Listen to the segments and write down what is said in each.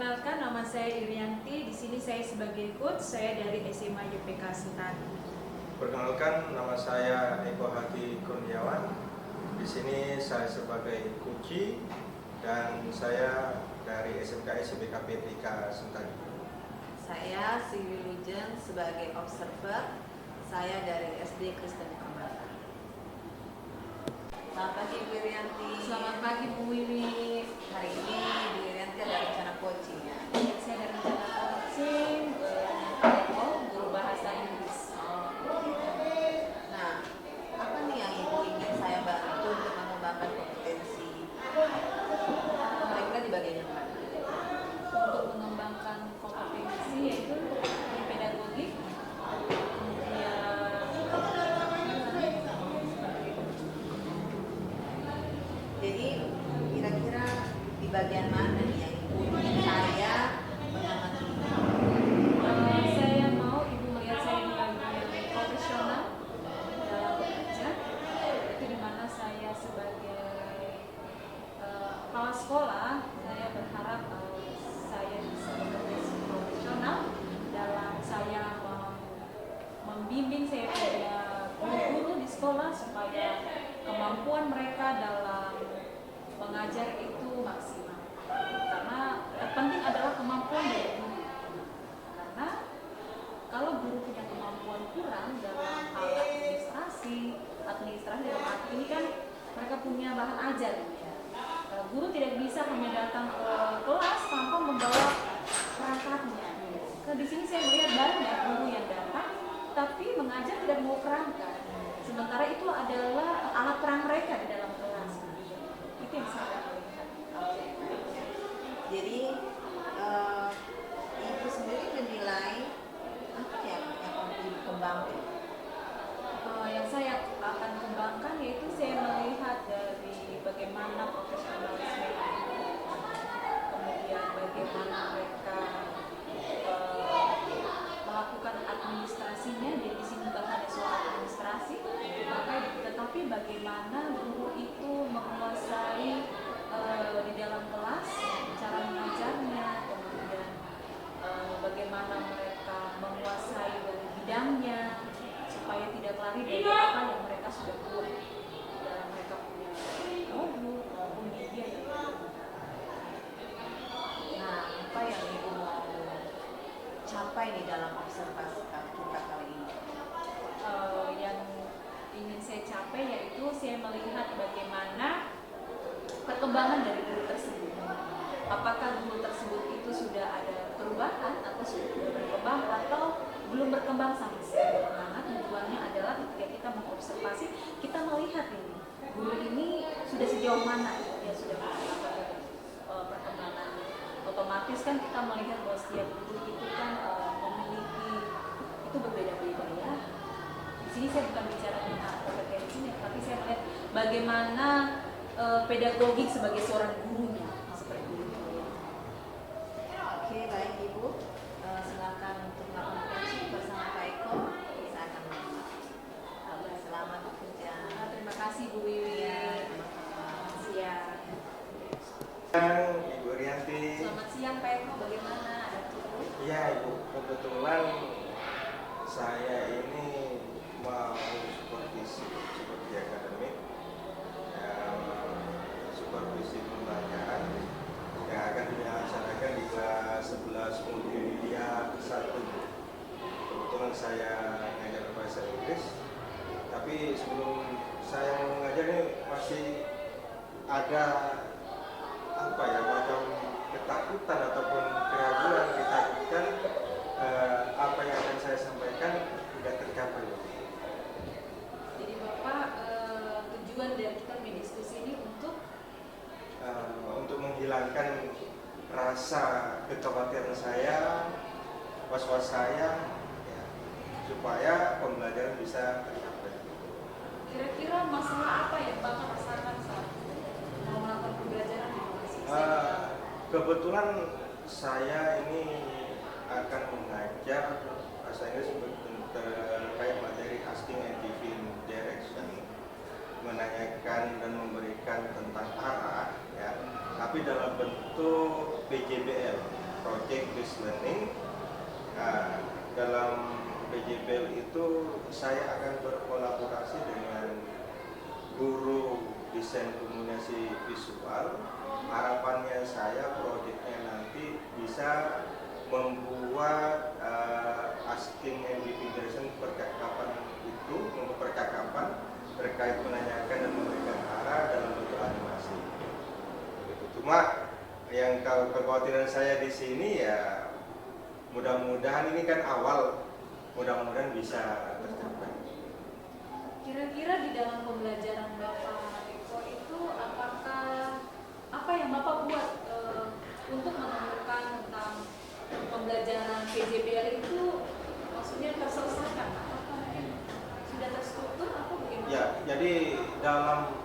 Perkenalkan, nama saya Irianti. Di sini saya sebagai coach. Saya dari SMA YPK Sentani. Perkenalkan, nama saya Eko Hadi Kurniawan. Di sini saya sebagai kunci dan saya dari SMK SIPK PTK Sentani. Saya Siwi Lujeng sebagai observer. Saya dari SD Kristen Kamara. Selamat pagi Bu Irianti. Selamat pagi Bu Wiwi. Hari ini Bu Irianti ada rencana coaching ya? Saya ada rencana coaching guru bahasa Inggris. Nah, apa nih yang Ibu ingin saya bantu untuk mengembangkan kompetensi mereka di bagian yang mana? Untuk mengembangkan kompetensi yaitu di pedagogik, Jadi kira-kira di bagian mana nih yang Ibu ingin saya mengamati? saya mau Ibu melihat saya di bagian profesional dalam bekerja. Itu dimana saya sebagai kepala sekolah, saya berharap saya bisa bekerja profesional dalam saya membimbing saya punya guru-guru di sekolah supaya kemampuan mereka dalam mengajar itu maksimal. Karena terpenting adalah kemampuan dari guru. Karena kalau guru punya kemampuan kurang dalam hal administrasi dalam arti ini kan mereka punya bahan ajar. Guru tidak bisa hanya datang ke kelas tanpa membawa perangkatnya. Di sini saya melihat banyak guru yang datang tapi mengajar tidak mau perangkat. Sementara itu adalah alat perang mereka di dalam kelas. Itu yang saya lihat. Jadi Ibu sendiri menilai apa yang perlu dikembangkan? Yang saya akan kembangkan yaitu saya melihat dari bagaimana profesionalisme itu, kemudian bagaimana mereka melakukan administrasinya. Jadi di sini bukan hanya soal administrasi, tetapi bagaimana guru itu menguasai di dalam kelas cara mengajarnya, kemudian bagaimana mereka menguasai dari bidangnya supaya tidak lari dari apa yang mereka sudah buat dalam mereka punya modul maupun media yang Nah, apa yang Ibu mau capai di dalam observasi kita kali ini? yang ingin saya capai yaitu saya melihat bagaimana perkembangan dari guru tersebut. Apakah guru tersebut itu sudah ada perubahan atau sudah berkembang atau belum berkembang sama sekali. Karena tujuannya adalah ketika kita mengobservasi, kita melihat ini guru ini sudah sejauh mana dia sudah melakukan perkembangan. Otomatis kan kita melihat bahwa setiap guru itu kan memiliki itu berbeda-beda ya. Di sini saya bukan bicara tentang kompetensinya, tapi saya melihat bagaimana pedagogik sebagai seorang gurunya seperti itu. Oke, baik Ibu. Silakan untuk melakukan coaching bersama Pak Eko. Saya akan menyimak. Selamat bekerja. Terima kasih Bu Wiwi. Siap. Ibu Irianti. Selamat siang Pak Eko, bagaimana? Ada cukup? Iya Ibu, kebetulan saya ini mau seperti akademik, supervisi pembelajaran yang akan dilaksanakan di kelas 11 multimedia 1. Kebetulan saya mengajar bahasa Inggris, tapi sebelum saya mengajar ini masih ada macam ketakutan ataupun keraguan, ditakutkan apa yang akan saya sampaikan tidak tercapai. Jadi Bapak tujuan dari kita berdiskusi ini untuk menghilangkan rasa kekhawatiran saya, was-was saya, ya, supaya pembelajaran bisa tercapai. kira-kira masalah apa yang Bapak rasakan saat mau melakukan pembelajaran di mahasiswa? Kebetulan saya ini akan mengajar bahasa Inggris terkait materi asking and giving direction, menanyakan dan memberikan tentang arah, ya, tapi dalam bentuk PJBL. project based learning. Nah, dalam PJBL itu saya akan berkolaborasi dengan guru desain komunikasi visual. Harapannya saya proyeknya nanti bisa membuat asking and giving direction percakapan itu untuk percakapan terkait menanyakan dan memberikan arah dalam bentuk animasi. Begitu. Cuma yang kekhawatiran saya di sini ya mudah-mudahan ini kan awal, mudah-mudahan bisa tercapai. Kira-kira di dalam pembelajaran Bapak Eko itu apakah apa yang Bapak buat untuk menemukan tentang pembelajaran PJBL itu maksudnya terselesaikan? Apakah mungkin sudah terstruktur atau bagaimana? Ya, jadi dalam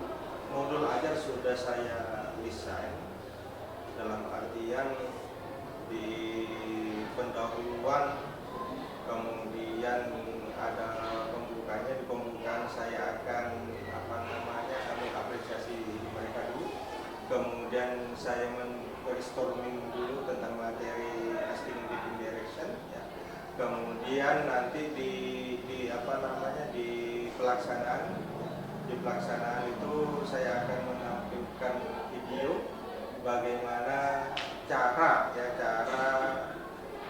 modul ajar sudah saya desain dalam artian di pendahuluan, kemudian ada pembukanya. Di pembukaan saya akan mengapresiasi mereka dulu, kemudian saya brainstorming dulu tentang materi asking giving direction ya. Kemudian nanti di pelaksanaan itu saya akan menampilkan video bagaimana cara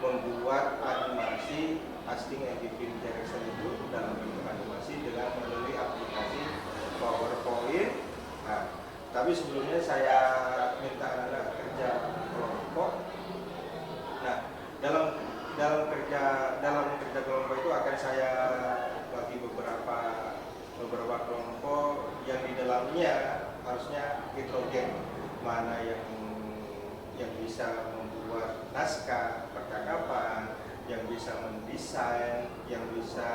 membuat animasi asking and giving direction itu dalam bentuk animasi dengan melalui aplikasi PowerPoint. Nah, tapi sebelumnya saya minta anak kerja kelompok. Nah, dalam kerja kelompok itu akan saya bagi beberapa kelompok yang di dalamnya harusnya heterogen, mana yang bisa membuat naskah percakapan, yang bisa mendesain, yang bisa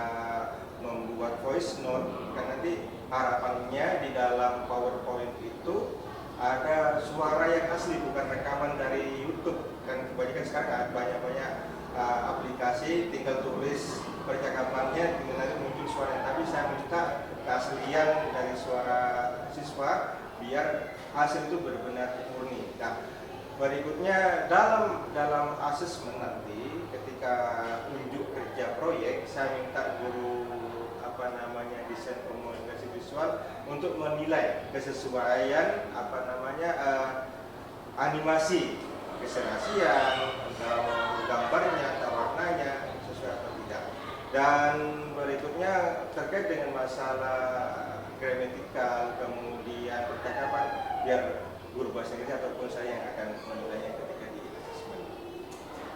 membuat voice note. Kan nanti harapannya di dalam PowerPoint itu ada suara yang asli, bukan rekaman dari YouTube. Kan kebanyakan sekarang banyak aplikasi tinggal tulis percakapannya tinggal nanti muncul suara. Tapi saya minta keaslian dari suara siswa biar hasil itu benar-benar murni. Nah, berikutnya dalam asesmen nanti ketika unjuk kerja proyek, saya minta guru desain komunikasi visual untuk menilai kesesuaian animasi, keserasian, atau gambarnya atau warnanya sesuai atau tidak. Dan berikutnya terkait dengan masalah gramatikal, kemudian percakapan, biar guru bahasa Inggris ataupun saya yang akan menilainya ketika di asesmen.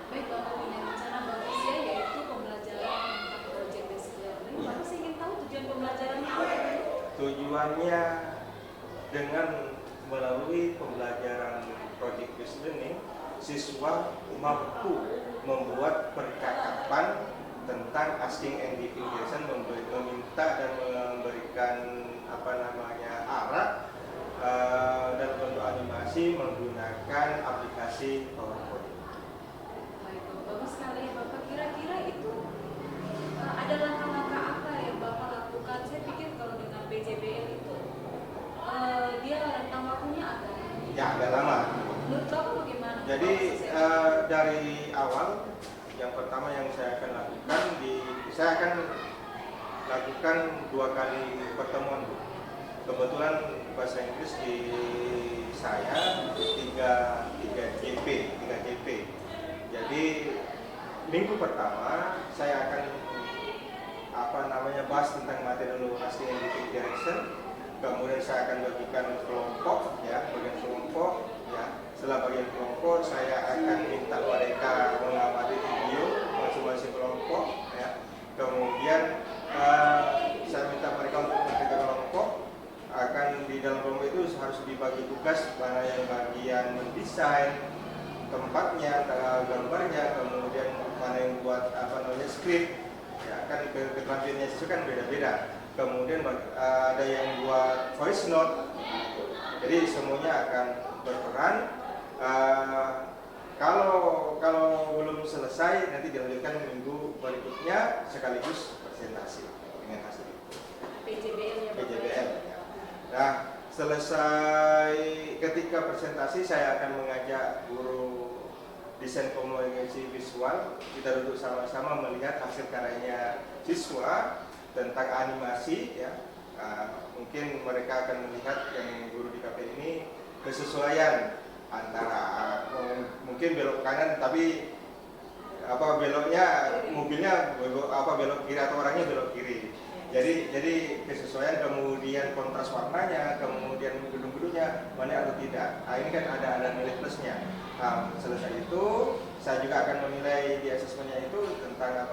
Baik, Bapak punya rencana bagusnya yaitu pembelajaran tentang project based learning. Bapak saya ingin tahu tujuan pembelajarannya apa? Tujuannya dengan melalui pembelajaran project based learning, siswa mampu membuat percakapan tentang asking and giving direction, meminta dan memberikan arah dalam bentuk animasi menggunakan aplikasi PowerPoint. Baik, bagus sekali ya Bapak. Kira-kira itu ada langkah-langkah apa yang Bapak lakukan? Saya pikir kalau dengan PJBL itu dia rentang waktunya agak lama. Menurut Bapak bagaimana? Jadi dari awal, yang pertama yang saya akan lakukan 2 kali pertemuan, Bu. Kebetulan bahasa Inggris di saya 3 JP. Jadi minggu pertama saya akan bahas tentang materi asking and giving direction. Kemudian saya akan bagikan kelompok ya, bagian kelompok ya. Setelah bagian kelompok saya akan minta mereka mengamati video masing-masing kelompok ya. Kemudian saya minta mereka untuk bekerja kelompok. Akan di dalam kelompok itu harus dibagi tugas, mana yang bagian mendesain tempatnya, gambarnya, kemudian mana yang buat skrip ya, kan keterampilannya siswa kan beda-beda. Kemudian ada yang buat voice note. Jadi semuanya akan berperan. Kalau belum selesai nanti dilanjutkan minggu berikutnya sekaligus presentasi dengan hasil PJBL. Nah, selesai ketika presentasi saya akan mengajak guru desain komunikasi visual, kita duduk sama-sama melihat hasil karyanya siswa tentang animasi ya. Mungkin mereka akan melihat yang guru di KP ini kesesuaian antara mungkin belok kanan tapi beloknya mobilnya belok kiri atau orangnya belok kiri. Jadi kesesuaian, kemudian kontras warnanya, kemudian gedung-gedungnya mana atau tidak. Ini kan ada nilai plusnya. Selesai itu saya juga akan menilai di asesmennya itu tentang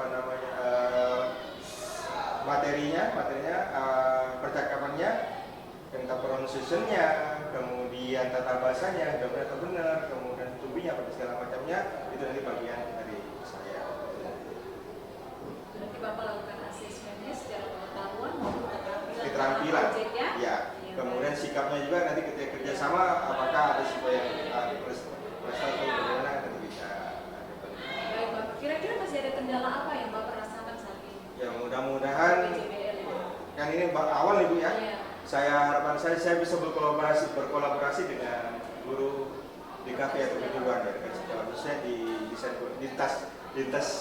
materinya, percakapannya, tentang pronunciation-nya, kemudian tata bahasanya, benar atau benar, kemudian tubuhnya, segala macamnya, itu nanti bagian dari saya. Nanti Bapak lakukan asesmennya secara pengetahuan maupun keterampilan. Proyeknya. Ya. Kemudian sikapnya juga nanti ketika kerjasama, apakah ada sesuai yang prestasi bagaimana nanti bisa. Baik Bapak, kira-kira masih ada kendala apa yang Bapak rasakan saat ini? Ya mudah-mudahan kan ini awal Ibu ya. Iya. Harapan saya bisa berkolaborasi dengan guru di kafe atau kejuruan ya, khususnya di desain lintas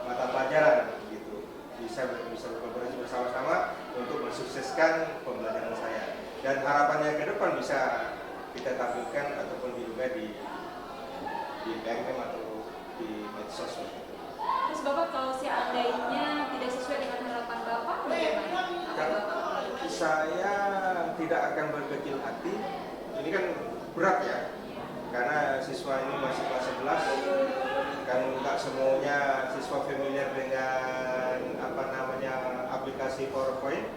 mata pelajaran gitu. Bisa berkolaborasi bersama-sama untuk mensukseskan pembelajaran saya. Dan harapannya ke depan bisa kita tampilkan ataupun diunggah di BMM atau di medsos. Terus Bapak kalau seandainya tidak sesuai dengan harapan Bapak, bagaimana? Apa Bapak? Saya tidak akan berkecil hati. Ini kan berat ya, karena siswa ini masih kelas 11, kan nggak semuanya siswa familiar dengan aplikasi PowerPoint.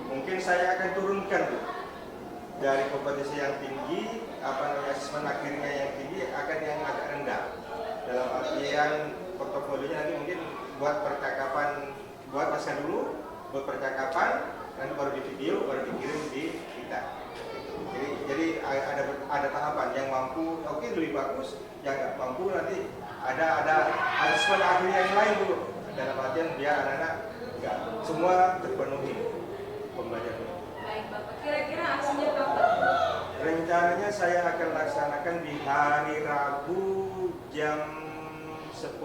Mungkin saya akan turunkan dari kompetisi yang tinggi, asesmen akhirnya yang tinggi akan yang agak rendah. Dalam artian portofolionya nanti mungkin buat percakapan, buat naskah dulu, buat percakapan, nanti baru di video, baru dikirim di kita. Jadi ada tahapan yang mampu, oke lebih bagus, yang nggak mampu nanti ada asesmen akhirnya yang lain dulu. Dalam artian biar anak-anak nggak semua terpenuhi pembelajaran. Baik Bapak, kira-kira aksinya kapan? Rencananya saya akan laksanakan di hari Rabu jam 10.45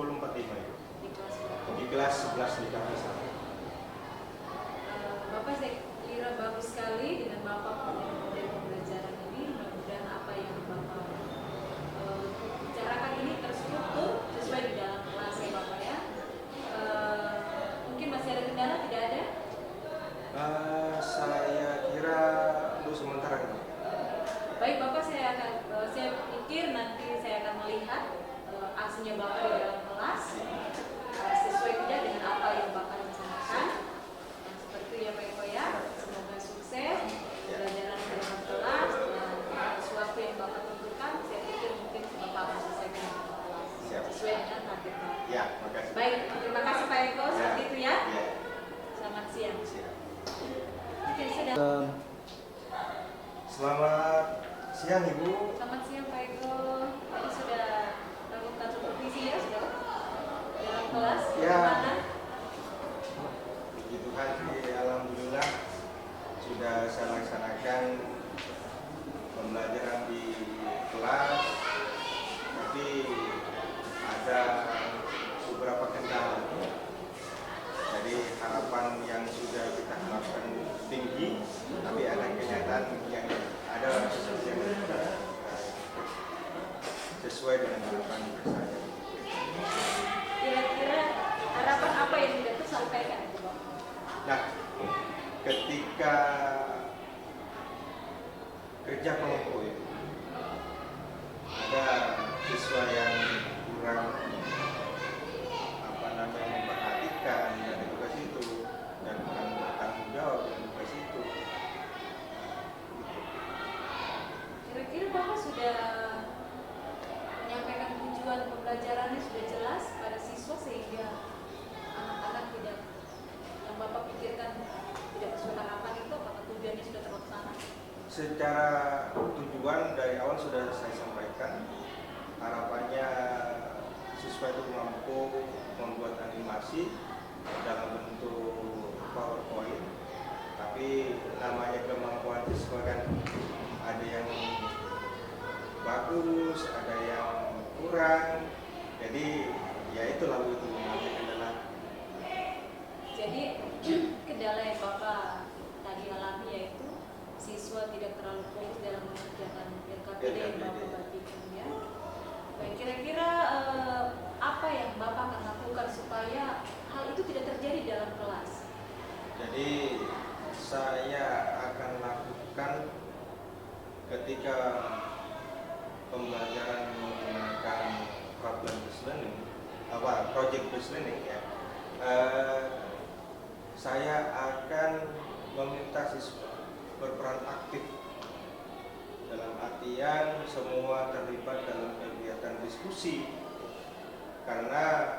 Di kelas berapa? di kelas 11 di kampus. Bapak saya kira bagus sekali dengan Bapak model pembelajaran ini. Mudah-mudahan apa yang Bapak bicarakan ini terstruktur sesuai di dalam kelas ya Bapak ya. Mungkin masih ada kendala, tidak ada? Saya kira untuk sementara ini. Baik Bapak, saya pikir nanti saya akan melihat aksinya Bapak di dalam kelas sesuai tidak dengan apa yang Bapak rencanakan. Seperti ya Pak Eko ya, semoga sukses pembelajaran di dalam kelas dan sesuatu yang Bapak tentukan, saya pikir mungkin Bapak akan selesaikan sesuai dengan target Bapak. Ya, makasih. Baik, terima kasih Pak Eko, seperti itu ya. Ya. Selamat siang. Siap. Oke, sudah. Selamat siang Ibu. Selamat siang Pak Eko. Tadi sudah melakukan supervisi ya, sudah dalam kelas. Ya. Bagaimana? Puji Tuhan, alhamdulillah sudah saya laksanakan pembelajaran di kelas, tapi ada beberapa kendala. Jadi harapan yang sudah kita harapkan tinggi, tapi ada kenyataan yang ada sesuatu yang tidak sesuai dengan harapan saya. Kira-kira harapan apa yang tidak tersampaikan itu Bapak? Nah, ketika kerja kelompok itu ada siswa yang kurang memperhatikan dan tugas itu dan kurang bertanggung jawab dan tugas itu. Kira-kira Bapak sudah menyampaikan tujuan pembelajarannya sudah jelas pada siswa sehingga anak-anak tidak yang Bapak pikirkan tidak sesuai harapan itu, apakah tujuannya sudah terlaksana? Secara tujuan dari awal sudah saya sampaikan, harapannya siswa itu mampu membuat animasi dalam bentuk PowerPoint, tapi namanya kemampuan siswa kan ada yang bagus, ada yang kurang. kurang. Jadi ya itulah itu kendala. Jadi kendala yang Bapak tadi alami yaitu siswa tidak terlalu fokus dalam mengerjakan LKPD yang Bapak bagikan ya. Baik, kira-kira apa yang Bapak akan lakukan supaya hal itu tidak terjadi dalam kelas? Jadi saya akan lakukan ketika pembelajaran menggunakan problem based learning, project based learning ya. Saya akan meminta siswa berperan aktif dalam artian semua terlibat dalam kegiatan diskusi, karena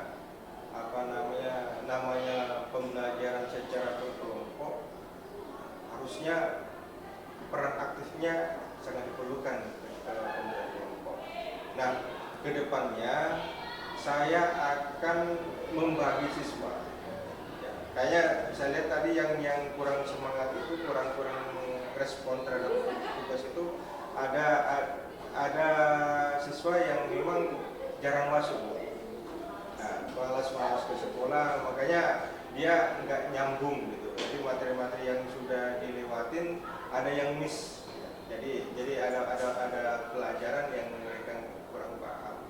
namanya pembelajaran secara berkelompok harusnya peran aktifnya sangat diperlukan ketika pembelajaran kelompok. Nah, kedepannya saya akan membagi siswa. Ya, kayaknya saya lihat tadi yang kurang semangat itu, kurang respon terhadap tugas itu ada siswa yang memang jarang masuk. Nah, malas ke sekolah, makanya dia nggak nyambung gitu. Jadi materi-materi yang sudah dilewatin ada yang miss. Jadi ada pelajaran yang mereka kurang paham.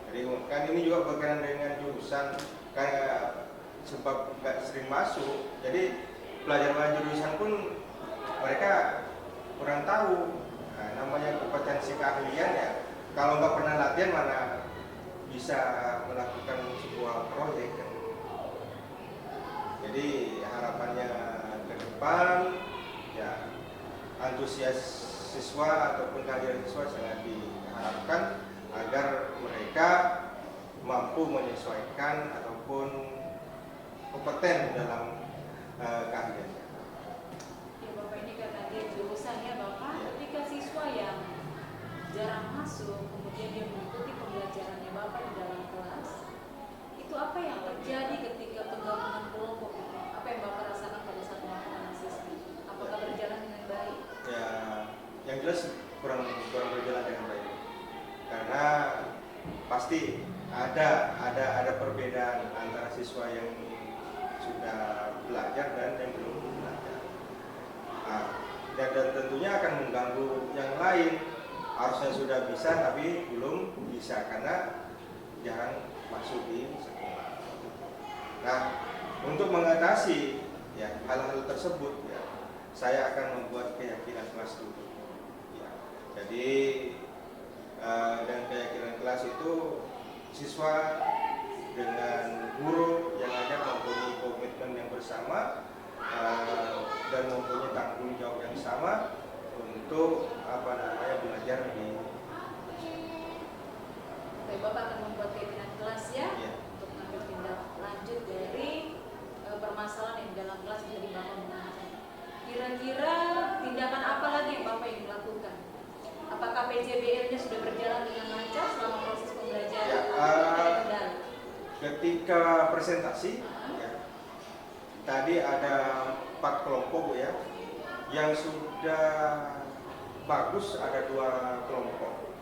Jadi kan ini juga berkaitan dengan jurusan, kayak sebab nggak sering masuk. Jadi pelajaran jurusan pun mereka kurang tahu. Nah, namanya kompetensi keahlian ya. Kalau nggak pernah latihan mana bisa melakukan sebuah proyek kan. Jadi harapannya ke depan ya antusias siswa ataupun kehadiran siswa sangat diharapkan agar mereka mampu menyesuaikan ataupun kompeten dalam keahliannya. Ya Bapak, ini karena dia jurusan ya Bapak, ketika siswa yang jarang masuk kemudian dia mengikuti pembelajarannya Bapak di dalam kelas, itu apa yang terjadi ketika penggabungan kelompok itu? Apa yang Bapak rasakan pada saat melakukan asesmen? Apakah berjalan dengan baik? Ya, yang jelas kurang berjalan dengan baik, karena pasti ada perbedaan antara siswa yang sudah belajar dan yang belum belajar. Nah, dan tentunya akan mengganggu yang lain. Harusnya sudah bisa tapi belum bisa karena jarang masuk di sekolah. Nah, untuk mengatasi ya hal-hal tersebut ya, saya akan membuat keyakinan kelas dulu. Ya, jadi dan keyakinan kelas itu siswa dengan guru yang ada mempunyai komitmen yang bersama dan mempunyai tanggung jawab yang sama untuk belajar di. Baik, Bapak akan membuat keyakinan kelas ya, untuk mengambil tindak lanjut dari permasalahan yang di dalam kelas menjadi Bapak mengajar. Kira-kira tindakan apa lagi yang Bapak ingin lakukan? Apakah PJBL-nya sudah berjalan dengan lancar selama proses pembelajaran? Ya, ketika presentasi ya, tadi ada 4 kelompok ya, yang sudah bagus ada 2 kelompok,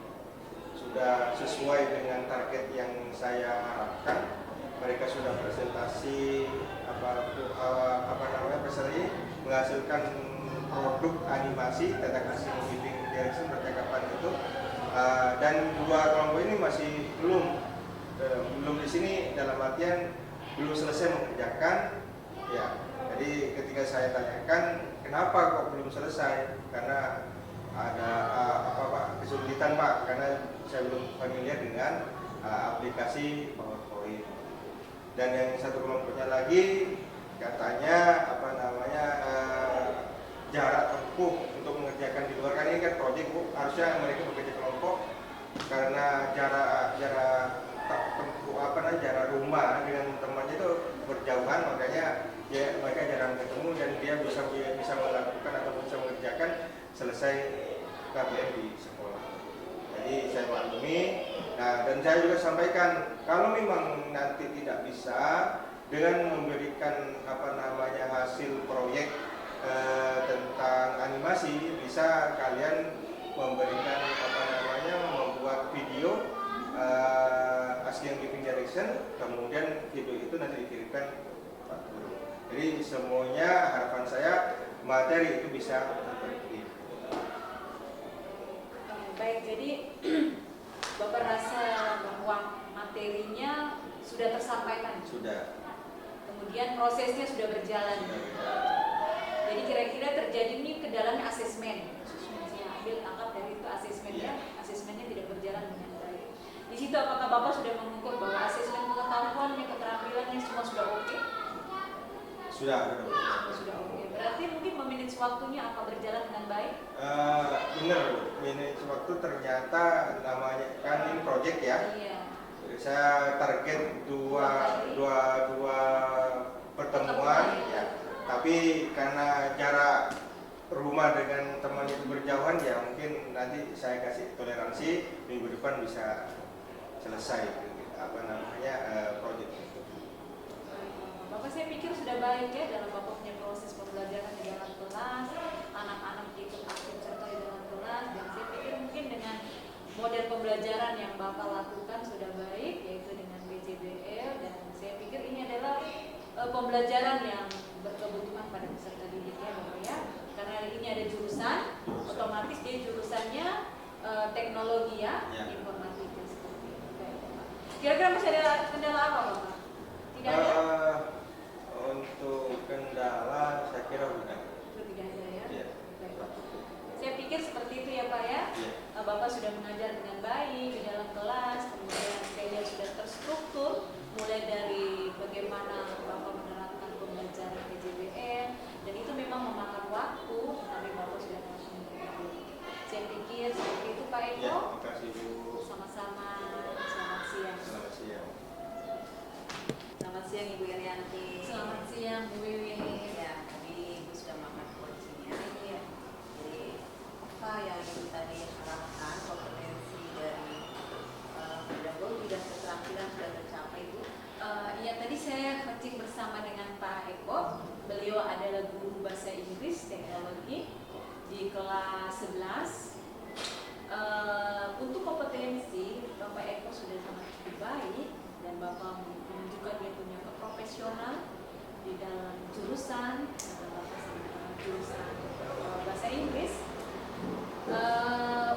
sudah sesuai dengan target yang saya harapkan. Mereka sudah presentasi presentasi menghasilkan produk animasi tentang hasil bidding direction percakapan itu, dan 2 kelompok ini masih belum di sini dalam artian belum selesai mengerjakan ya. Jadi ketika saya tanyakan kenapa kok belum selesai, karena ada kesulitan Pak, karena saya belum familiar dengan aplikasi PowerPoint. Dan yang satu kelompoknya lagi katanya jarak tempuh untuk mengerjakan di luar, kan ini kan proyek Bu, harusnya mereka bekerja kelompok karena jarak rumah dengan temannya itu berjauhan, makanya ya mereka jarang ketemu dan dia bisa melakukan atau bisa mengerjakan selesai KBM di sekolah. Jadi saya maklumi. Nah, dan saya juga sampaikan kalau memang nanti tidak bisa dengan memberikan hasil proyek tentang animasi, bisa kalian memberikan membuat video presentation, kemudian video itu nanti dikirimkan ke Pak Guru. Jadi semuanya harapan saya materi itu bisa terpenuhi. Baik, jadi Bapak rasa bahwa materinya sudah tersampaikan? Sudah. Kemudian prosesnya sudah berjalan. Jadi kira-kira terjadi ini ke dalamnya asesmen. Saya ambil tangkap dari itu asesmennya, asesmennya tidak berjalan dengan baik. Di situ apakah Bapak sudah mengukur bahwa asesmen pengetahuannya, keterampilannya semua sudah oke? Sudah. Sudah oke. Berarti mungkin memanage waktunya apa berjalan dengan baik? Benar, manage waktu ternyata namanya kan ini project ya. Iya. Saya target dua pertemuan ya. Tapi karena jarak rumah dengan teman itu berjauhan ya mungkin nanti saya kasih toleransi minggu depan bisa selesai project itu. Bapak saya pikir sudah baik ya dalam Bapak punya proses pembelajaran di dalam kelas, anak-anak ikut aktif serta di dalam kelas, dan saya pikir mungkin dengan model pembelajaran yang Bapak lakukan sudah baik, yaitu dengan BJBL, dan saya pikir ini adalah pembelajaran yang berkebutuhan pada peserta didik ya Bapak ya, karena ini ada jurusan, otomatis dia jurusannya teknologi ya, informatika seperti itu. Kira-kira masih ada kendala apa Bapak? Tidak ada? Untuk kendala saya kira bukan. Tidak ada ya? Ya. Saya pikir seperti itu ya Pak ya. Bapak sudah mengajar dengan baik di dalam kelas, kemudian saya lihat sudah terstruktur, mulai dari bagaimana Bapak menerapkan pembelajaran PJBL, dan itu memang memakan waktu, tapi Bapak sudah melakukan. Saya pikir seperti itu Pak Eko. Ya, terima kasih Bu. Sama-sama. Selamat siang. Selamat siang. Selamat siang Ibu Irianti. Selamat siang Bu Wiwi. Ya, tadi Ibu sudah makan kuncinya. Iya. Jadi apa yang Ibu tadi harapkan kompetensi dari pedagogi dan keterampilan sudah tercapai Bu? Ya tadi saya coaching bersama dengan Pak Eko. Beliau adalah guru bahasa Inggris teknologi di kelas 11. Untuk kompetensi Bapak Eko sudah sangat cukup baik dan Bapak menunjukkan dia punya profesional di dalam jurusan jurusan bahasa Inggris.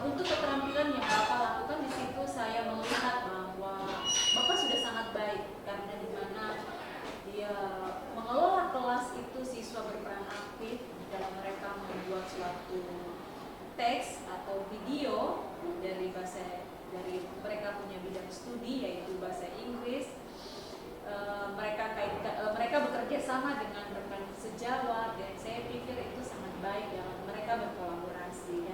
Untuk keterampilan yang Bapak lakukan di situ saya melihat bahwa Bapak sudah sangat baik karena di mana dia mengelola kelas itu siswa berperan aktif dalam mereka membuat suatu teks atau video dari mereka punya bidang studi yaitu bahasa Inggris. Mereka bekerja sama dengan rekan sejawat dan saya pikir itu sangat baik dalam mereka berkolaborasi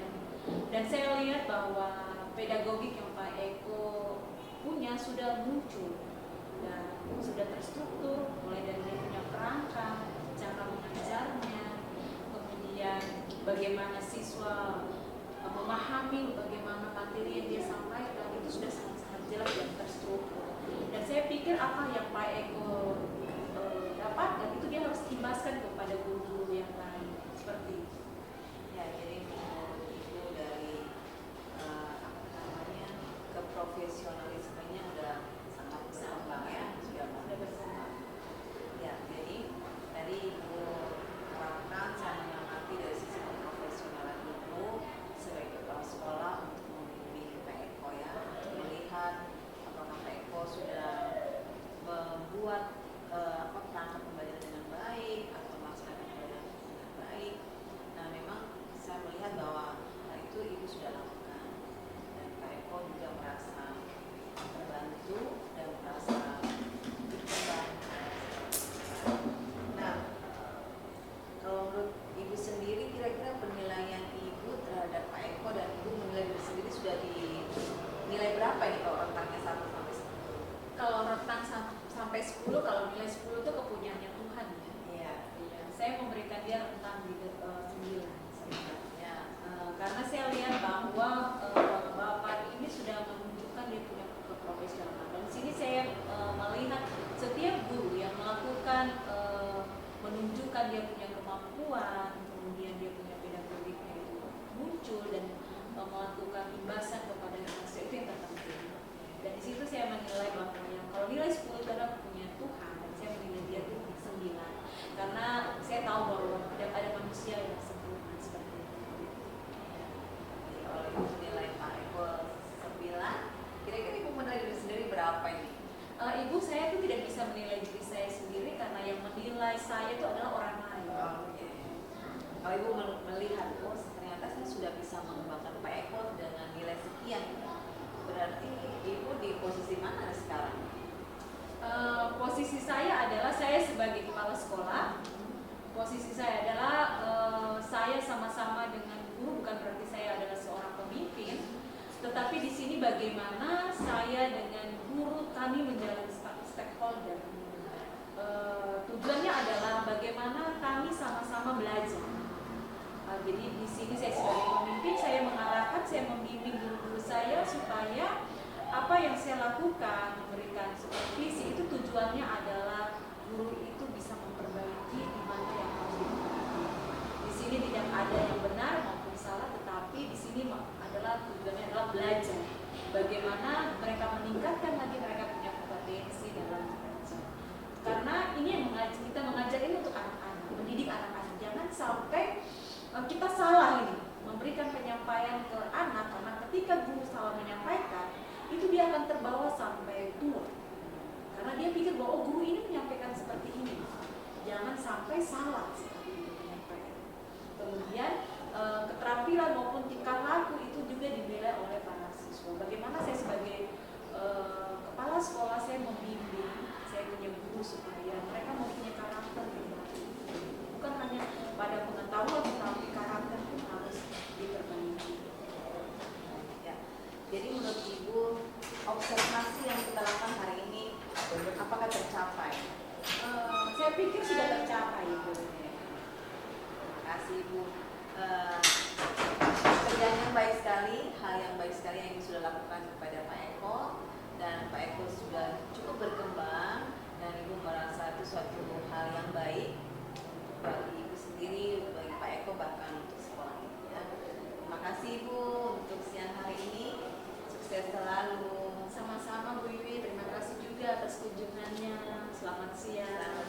dan saya lihat bahwa pedagogik yang Pak Eko punya sudah muncul dan sudah terstruktur, mulai dari dia punya kerangka, cara mengajarnya, kemudian bagaimana siswa memahami bagaimana materi yang dia sampaikan, itu sudah sangat-sangat jelas dan terstruktur. Dan saya pikir apa yang Pak Eko dapatkan itu dia harus imbaskan kepada guru-guru yang lain seperti itu. Ya, jadi Ibu dari keprofesionalismenya udah sangat berkembang ya, sudah berkembang. Ya, jadi tadi Ibu terangkan saya mengamati dari sisi keprofesionalan Ibu sebagai kepala sekolah untuk membimbing Pak Eko ya, melihat apakah Pak Eko sudah membuat perangkat pembelajaran dengan baik atau melaksanakan pembelajaran dengan baik. Nah, memang saya melihat bahwa hal itu Ibu sudah lakukan dan Pak Eko juga merasa terbantu dan merasa berkembang. Nah, kalau menurut Ibu sendiri kira-kira penilaian Ibu terhadap Pak Eko dan Ibu menilai diri sendiri sudah dinilai berapa ini kalau rentangnya 1 sampai 10? Kalau rentang sampai 10, kalau nilai 10 itu kepunyaannya Tuhan ya. Iya. Saya memberikan dia rentang di 9. Ya. Karena saya lihat bahwa Bapak ini sudah menunjukkan dia punya keprofesionalan. Dan di sini saya melihat setiap guru yang melakukan menunjukkan dia punya kemampuan, kemudian dia punya pedagogiknya itu muncul dan melakukan imbasan kepada mahasiswa itu yang terpenting. Dan di situ saya menilai bahwa kalau nilai 10 menilai saya itu adalah orang lain. Oke. Kalau Ibu melihat, oh ternyata saya sudah bisa mengembangkan Pak Eko dengan nilai sekian, berarti Ibu di posisi mana sekarang? Posisi saya adalah saya sebagai kepala sekolah. Posisi saya adalah saya sama-sama dengan guru, bukan berarti saya adalah seorang pemimpin, tetapi di sini bagaimana saya dengan guru kami menjalin stakeholder. Tujuannya adalah bagaimana kami sama-sama belajar. Jadi di sini saya sebagai pemimpin, saya mengarahkan, saya membimbing guru-guru saya supaya apa yang saya lakukan, memberikan supervisi itu tujuannya adalah guru itu bisa memperbaiki di mana yang harus diperbaiki. Di sini tidak ada yang benar maupun salah, tetapi di sini adalah tujuannya adalah belajar. Bagaimana mereka meningkatkan lagi mereka punya kompetensi dalam belajar. Karena ini yang kita mengajar ini untuk anak-anak, mendidik anak-anak. Jangan sampai kita salah ini memberikan penyampaian ke anak, karena ketika guru salah menyampaikan itu dia akan terbawa sampai tua, karena dia pikir bahwa oh, guru ini menyampaikan seperti ini. Jangan sampai salah seperti itu menyampaikan. Kemudian keterampilan maupun tingkah laku itu juga dinilai oleh para siswa. Bagaimana saya sebagai kepala sekolah, saya membimbing, saya punya guru supaya mereka mempunyai karakter yang baik. Bukan hanya pada pengetahuan, tetapi karakter pun harus diperbaiki. Ya. Jadi menurut Ibu, observasi yang kita lakukan hari ini apakah tercapai? Saya pikir sudah tercapai itu. Terima kasih Ibu. Kerjaan yang baik sekali, hal yang baik sekali yang Ibu sudah lakukan kepada Pak Eko, dan Pak Eko sudah cukup berkembang dan Ibu merasa itu suatu hal yang baik bagi Ibu sendiri, bagi Pak Eko, bahkan untuk sekolah ini. Ya. Terima kasih Ibu untuk siang hari ini. Sukses selalu. Sama-sama Bu Iwi, terima kasih juga atas kunjungannya. Selamat siang.